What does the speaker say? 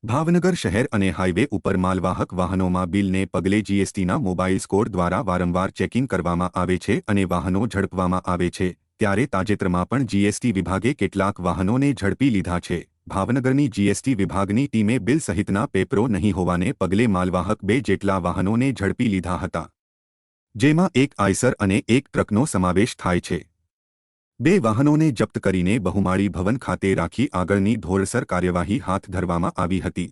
ભાવનગર શહેર અને હાઇવે ઉપર માલવાહક વાહનોમાં બિલને પગલે જીએસટીના મોબાઈલ સ્કોર દ્વારા વારંવાર ચેકિંગ કરવામાં આવે છે અને વાહનો ઝડપવામાં આવે છે, ત્યારે તાજેતરમાં પણ જીએસટી વિભાગે કેટલાક વાહનોને ઝડપી લીધા છે। ભાવનગરની જીએસટી વિભાગની ટીમે બિલ સહિતના પેપરો નહીં હોવાને પગલે માલવાહક 2 જેટલા વાહનોને ઝડપી લીધા હતા, જેમાં એક આઈસર અને એક ટ્રકનો સમાવેશ થાય છે। 2 વાહનોને જપ્ત કરીને બહુમાળી ભવન ખાતે રાખી આગળની ધોરણસર કાર્યવાહી હાથ ધરવામાં આવી હતી।